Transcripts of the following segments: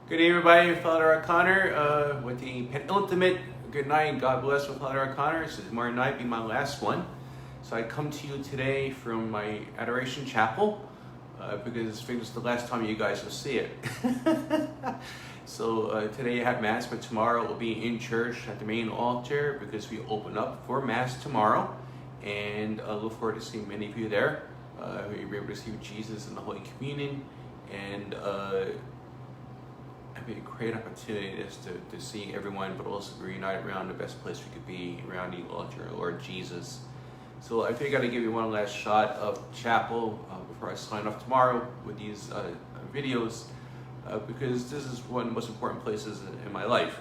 Good day, everybody. Father O'Connor with the penultimate good night. God bless with Father O'Connor. This is tomorrow night, be my last one. So I come to you today from my Adoration Chapel because I think it's the last time you guys will see it. So today I have Mass, but tomorrow we'll be in church at the main altar because we open up for Mass tomorrow. And I look forward to seeing many of you there. You'll be able to receive Jesus in the Holy Communion. And it'd be a great opportunity just to see everyone, but also be united around the best place we could be, around the altar, Lord Jesus. So I think I gotta give you one last shot of chapel before I sign off tomorrow with these videos, because this is one of the most important places in my life.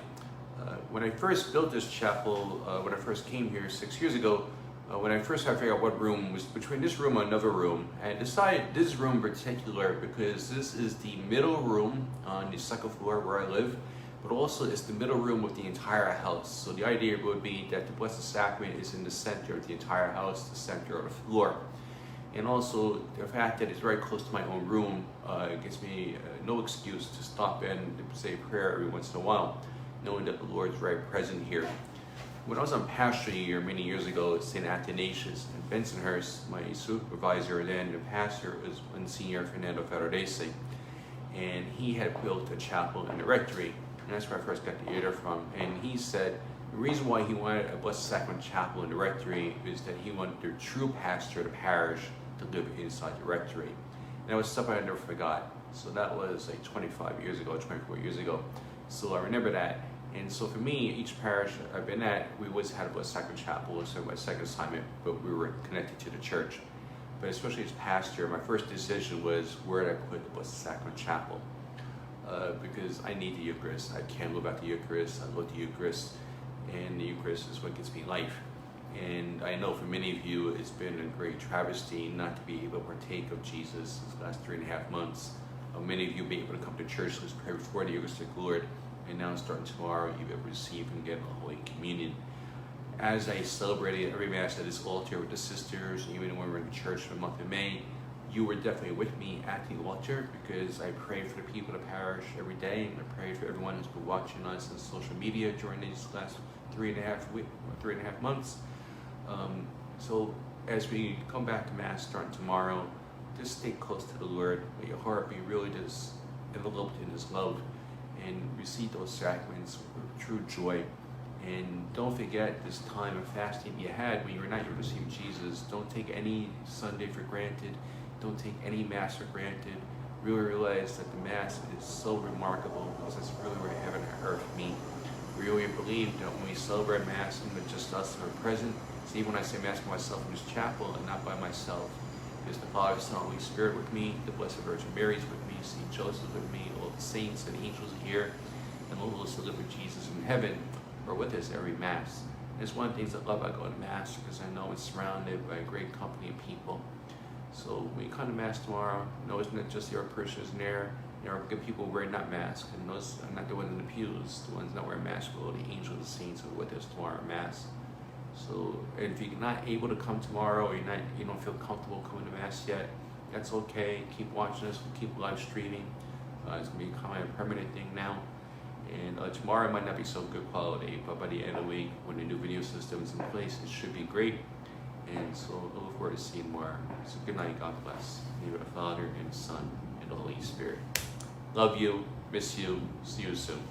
When I first built this chapel, when I first came here 6 years ago, when I first had to figure out what room was between this room and another room, I decided this room in particular because this is the middle room on the second floor where I live, but also it's the middle room of the entire house. So the idea would be that the Blessed Sacrament is in the center of the entire house, the center of the floor. And also the fact that it's very close to my own room gives me no excuse to stop in and say a prayer every once in a while, knowing that the Lord is very present here. When I was on pastor year many years ago at St. Athanasius in Bensonhurst, my supervisor then, the pastor, was Monsignor Fernando Ferrarese, and he had built a chapel in the rectory, and that's where I first got the idea from. And he said the reason why he wanted a Blessed Sacrament chapel in the rectory is that he wanted the true pastor of the parish to live inside the rectory. And that was something I never forgot. So that was like 25 years ago, 24 years ago. So I remember that. And so for me, each parish I've been at, we always had a Blessed Sacrament chapel. It was my second assignment, but we were connected to the church. But especially as pastor, my first decision was where did I put the Blessed Sacrament chapel? Because I need the Eucharist. I can't live without the Eucharist. I love the Eucharist, and the Eucharist is what gives me life. And I know for many of you, it's been a great travesty not to be able to partake of Jesus these last 3.5 months. Many of you be able to come to church, let's pray before the Eucharistic Lord. And now starting tomorrow, you'll be able to receive and get the Holy Communion. As I celebrated every Mass at this altar with the sisters, even when we were in church for the month of May, you were definitely with me at the altar because I prayed for the people of the parish every day, and I prayed for everyone who's been watching us on social media during these last 3.5 months. So as we come back to Mass starting tomorrow, just stay close to the Lord. May your heart be really just enveloped in His love, and receive those sacraments with true joy. And don't forget this time of fasting you had when you were not able to receive Jesus. Don't take any Sunday for granted. Don't take any Mass for granted. Really realize that the Mass is so remarkable because it's really where heaven and earth meet. Really believe that when we celebrate Mass, and it's just us that are present. See, when I say Mass by myself in this chapel and not by myself, because the Father, Son, and Holy Spirit with me, the Blessed Virgin Mary is with me, Saint Joseph with me, all the saints and angels are here, and all those who live with Jesus in heaven are with us every Mass. And it's one of the things I love about going to Mass because I know it's surrounded by a great company of people. So when you come to Mass tomorrow, know it's not just your parishioners in there. There are good people wearing not masks, and those are not the ones in the pews, the ones not wearing masks, but all the angels and saints who are with us tomorrow at Mass. So if you're not able to come tomorrow, or you don't feel comfortable coming to Mass yet, that's okay. Keep watching us. We'll keep live streaming. It's going to be kind of a permanent thing now. And tomorrow might not be so good quality, but by the end of the week, when the new video system is in place, it should be great. And so I look forward to seeing more. So good night. God bless. In the name of the Father, and the Son, and the Holy Spirit. Love you. Miss you. See you soon.